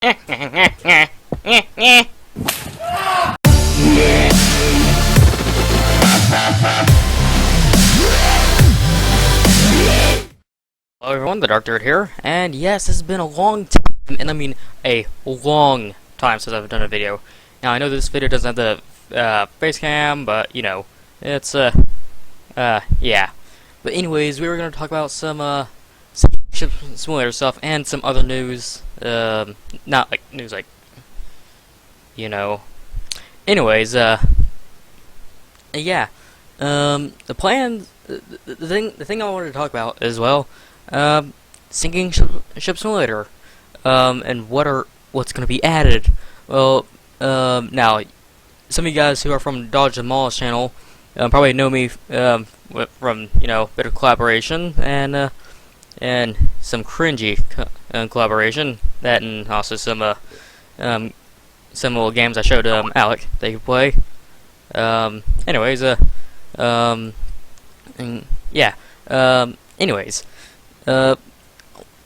Hello everyone, the Dark Dirt here, and yes, this has been a long time, and I mean a long time since I've done a video. Now I know this video doesn't have the face cam, but you know, it's yeah. But anyways, we were gonna talk about some ship simulator stuff and some other news. Not like news, like, you know. Anyways, yeah. The plan, the thing I wanted to talk about as well, sinking ship simulator, and what's going to be added. Well, now, some of you guys who are from Dodge the Mall's channel, probably know me, from, you know, bit of collaboration, and some cringy collaboration, that and also some little games I showed, Alec, that he could play. Anyways, yeah, anyways, some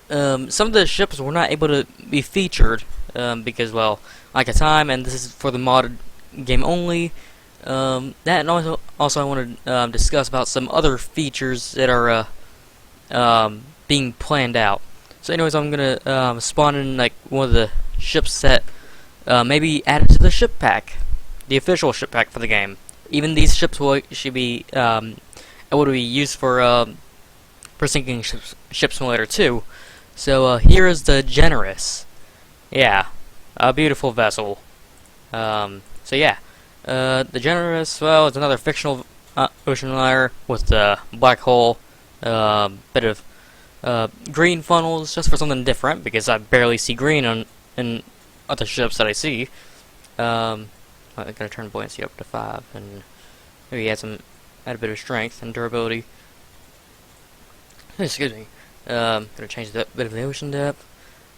of the ships were not able to be featured, because, well, lack of time, and this is for the modded game only. That, and also I want to, discuss about some other features that are, being planned out. So anyways, I'm gonna, spawn in, like, one of the ships that, maybe added to the ship pack. The official ship pack for the game. Even these ships should be able to be used for sinking ship simulator 2. So here is the Generous. Yeah, a beautiful vessel. So yeah, the Generous. Well, it's another fictional ocean liner with the black hole, bit of green funnels, just for something different because I barely see green in other ships that I see. I'm gonna turn buoyancy up to 5 and maybe add a bit of strength and durability. Excuse me. Gonna change the bit of the ocean depth,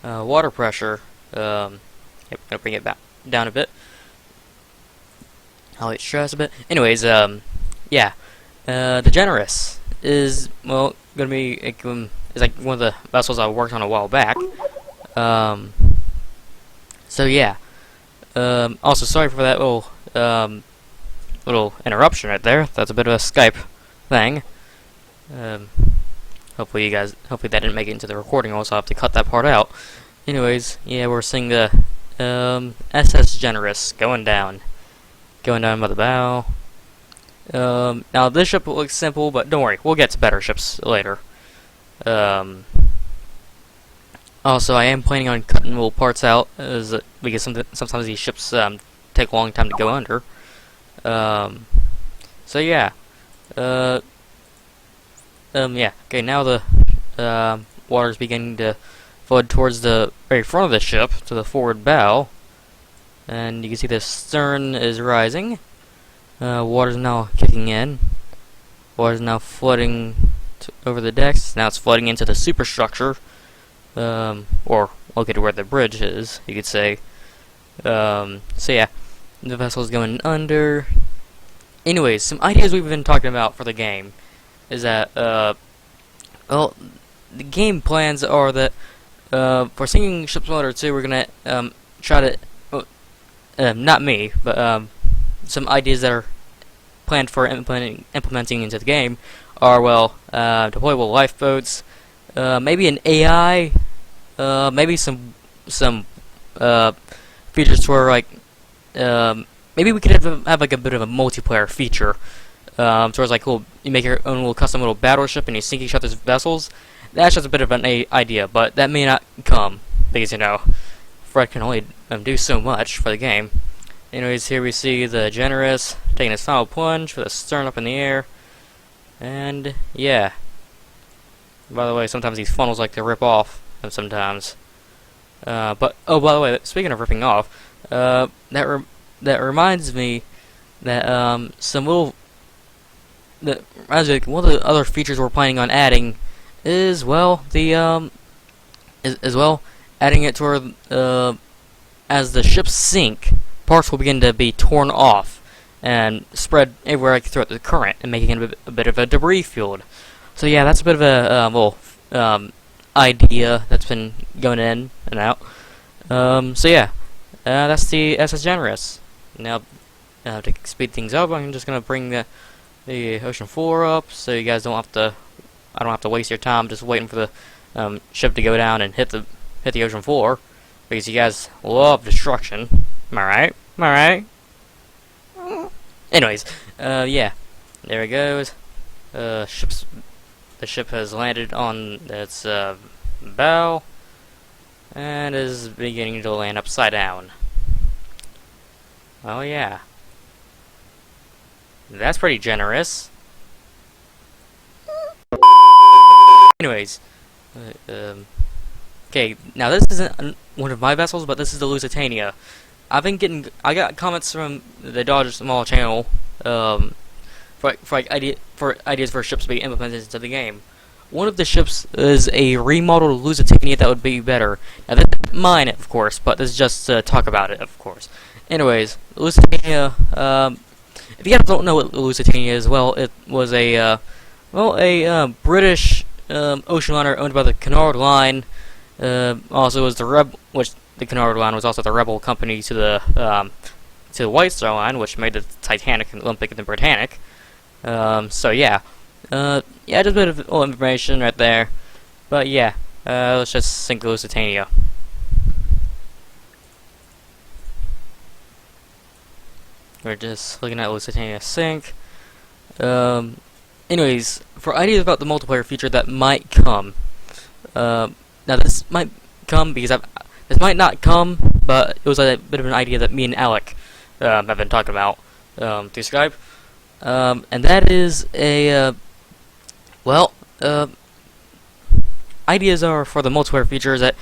water pressure. Yep, gonna bring it back down a bit. Highlight stress a bit. Anyways, yeah. The Generous is, well, gonna be is like one of the vessels I worked on a while back. So yeah. Also, sorry for that little interruption right there. That's a bit of a Skype thing. Hopefully that didn't make it into the recording. Also, I'll have to cut that part out. Anyways, yeah, we're seeing the SS Generous going down by the bow. Now this ship looks simple, but don't worry, we'll get to better ships later. Also, I am planning on cutting little parts out, because sometimes these ships take a long time to go under. So yeah. Yeah. Okay, now the water's beginning to flood towards the very front of the ship, to the forward bow. And you can see the stern is rising. Water's now kicking in. Water's now flooding over the decks. Now it's flooding into the superstructure. Or located where the bridge is, you could say. So yeah, the vessel's going under. Anyways, some ideas we've been talking about for the game is that, well, the game plans are that, for sinking ship simulator 2, we're gonna, try to, not me, but, some ideas that are planned for implementing into the game are, well, deployable lifeboats, maybe an AI, maybe some features where, like, maybe we could have like a bit of a multiplayer feature, towards like you make your own little custom little battleship and you sink each other's vessels. That's just a bit of an idea, but that may not come because, you know, Fred can only do so much for the game. Anyways, here we see the Generous taking its final plunge with the stern up in the air, and yeah. By the way, sometimes these funnels like to rip off sometimes. But oh, by the way, speaking of ripping off, that reminds me that one of the other features we're planning on adding is, well, adding it toward as the ships sink, parts will begin to be torn off and spread everywhere, like, throughout the current, and making it a bit of a debris field. So yeah, that's a bit of a little idea that's been going in and out. So yeah, that's the SS Generous. Now, to speed things up, I'm just gonna bring the Ocean 4 up, so you guys don't have to. I don't have to waste your time just waiting for the ship to go down and hit the ocean floor, because you guys love destruction. Am I right? Am I right? Anyways, yeah, there it goes. The ship has landed on its bow and is beginning to land upside down. Oh yeah, that's pretty generous. Anyways, okay, now this isn't one of my vessels, but this is the Lusitania. I got comments from the Dodger Small channel, for ideas for ships to be implemented into the game. One of the ships is a remodeled Lusitania that would be better. Now this isn't mine, of course, but this is just to talk about it, of course. Anyways, Lusitania, if you guys don't know what Lusitania is, well, it was a British ocean liner owned by the Cunard Line. Also was the Cunard Line was also the rebel company to the White Star Line, which made the Titanic and Olympic and the Britannic. So yeah, yeah, just a bit of information right there. But yeah, let's just sink the Lusitania. We're just looking at Lusitania sink. Anyways, for ideas about the multiplayer feature that might come, now this might come because this might not come, but it was a bit of an idea that me and Alec have been talking about through Skype, and that is ideas are for the multiplayer features that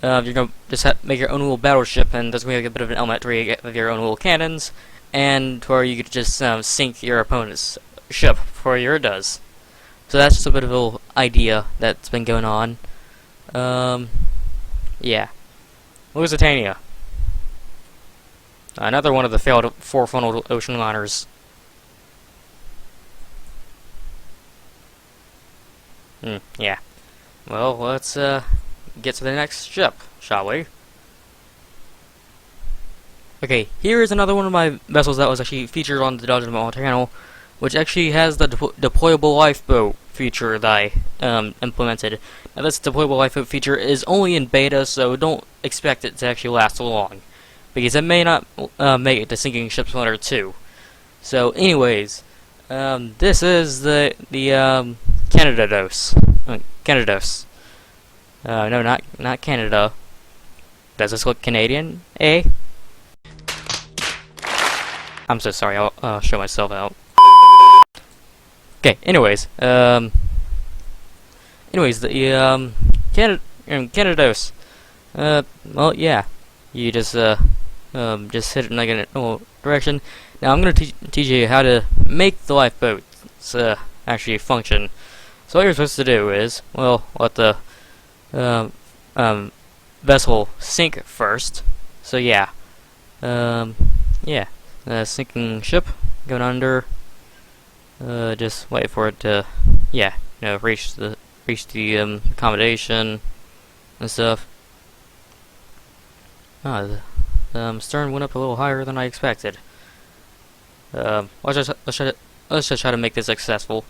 you're gonna just make your own little battleship, and there's gonna be a bit of an element where you get your own little cannons, and where you could just sink your opponent's ship before yours does. So that's just a bit of a little idea that's been going on. Yeah. Lusitania. Another one of the failed four-funneled ocean liners. Yeah. Well, let's get to the next ship, shall we? Okay, here is another one of my vessels that was actually featured on the Dodger Small channel, which actually has the deployable lifeboat feature that I implemented. Now this deployable lifeboat feature is only in beta, so don't expect it to actually last long, because it may not make it to Sinking Ship Simulator 2. So anyways, this is the Canados. Canados. No, not Canada. Does this look Canadian? Eh? I'm so sorry, I'll show myself out. Okay, anyways, the Canados. Well, yeah, you just hit it in like a normal direction. Now I'm gonna teach you how to make the lifeboats actually function. So what you're supposed to do is, well, let the vessel sink first. So yeah, sinking ship going under. Just wait for it to, reach the accommodation and stuff. The stern went up a little higher than I expected. Let's just try to make this successful.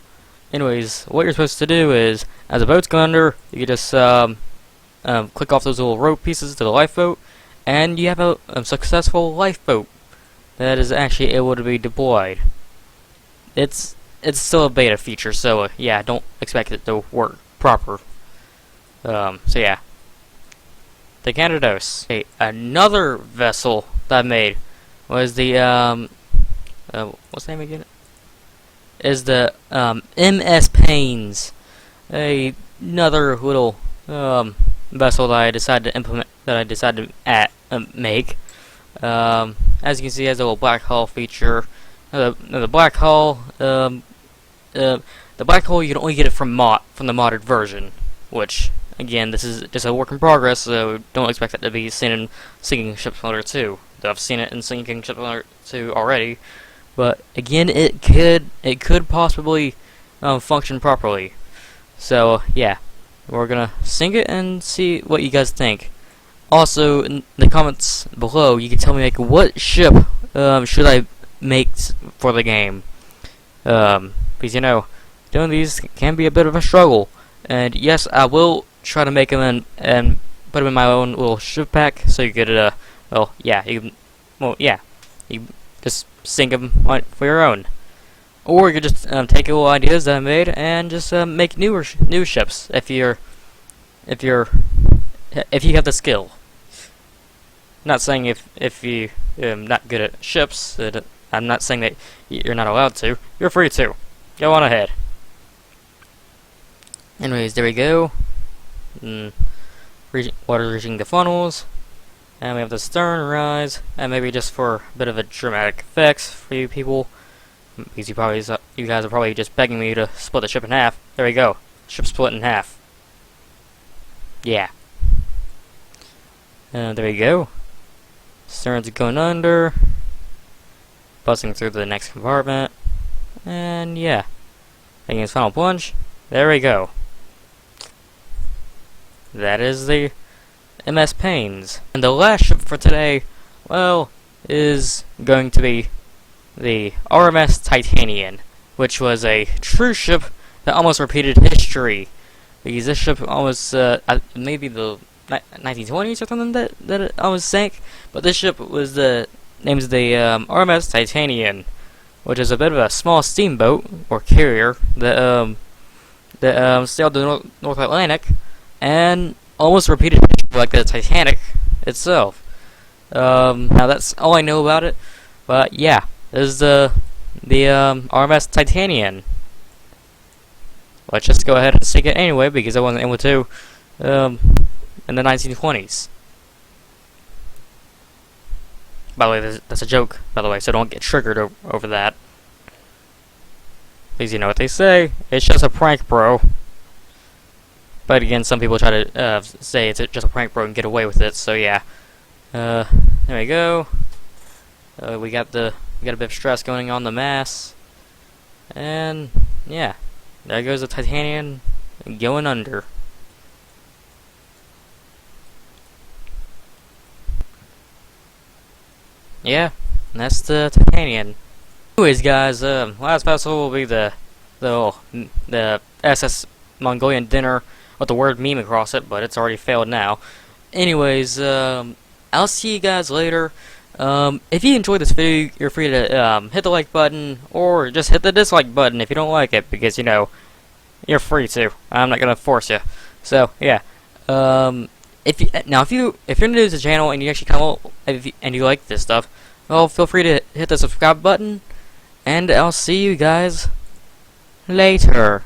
Anyways, what you're supposed to do is, as the boat's going under, you just click off those little rope pieces to the lifeboat, and you have a successful lifeboat that is actually able to be deployed. It's still a beta feature, so yeah, don't expect it to work proper. So yeah, the Canados. Okay, another vessel that I made was the what's the name again? Is the MS Pains, another little vessel that I decided to implement, that I decided to make. As you can see, it has a little black hull feature. The black hull, the black hole, you can only get it from the modded version, which again, this is just a work in progress, so don't expect it to be seen in Sinking Ship Simulator 2. Though I've seen it in Sinking Ship Simulator 2 already, but again, it could possibly function properly. So yeah, we're gonna sink it and see what you guys think. Also, in the comments below, you can tell me like what ship should I make for the game. Because you know, doing these can be a bit of a struggle. And yes, I will try to make them and put them in my own little ship pack, so you could well, yeah, you can just sync them for your own. Or you could just take little ideas that I made and just make new ships if you have the skill. Not saying if you not good at ships. I'm not saying that you're not allowed to. You're free to. Go on ahead. Anyways, there we go. Water reaching the funnels, and we have the stern rise, and maybe just for a bit of a dramatic effects for you people. Because you guys are probably just begging me to split the ship in half. There we go. Ship split in half. Yeah. There we go. Stern's going under. Busting through the next compartment. And yeah. Taking his final plunge. There we go. That is the MS Pains. And the last ship for today, well, is going to be the RMS Titanian, which was a true ship that almost repeated history. Because this ship almost, maybe the 1920s or something that it almost sank. But this ship was named the RMS Titanian, which is a bit of a small steamboat or carrier that sailed the North Atlantic and almost repeated history like the Titanic itself. Now that's all I know about it. But yeah. This is the RMS Titanian. Let's just go ahead and sink it anyway because I wasn't able to in the 1920s. By the way, that's a joke, by the way, so don't get triggered over that. Because you know what they say, it's just a prank, bro. But again, some people try to say it's just a prank, bro, and get away with it, so yeah. There we go. We got a bit of stress going on the mass, and yeah, there goes the Titanian going under. Yeah, that's the Titanian. Anyways, guys, last vessel will be the SS Mongolian dinner with the word meme across it, but it's already failed now. Anyways, I'll see you guys later. If you enjoyed this video, you're free to hit the like button, or just hit the dislike button if you don't like it, because, you know, you're free to. I'm not gonna force you. So, yeah. If you're new to the channel and you actually come out and you like this stuff, well, feel free to hit the subscribe button, and I'll see you guys later.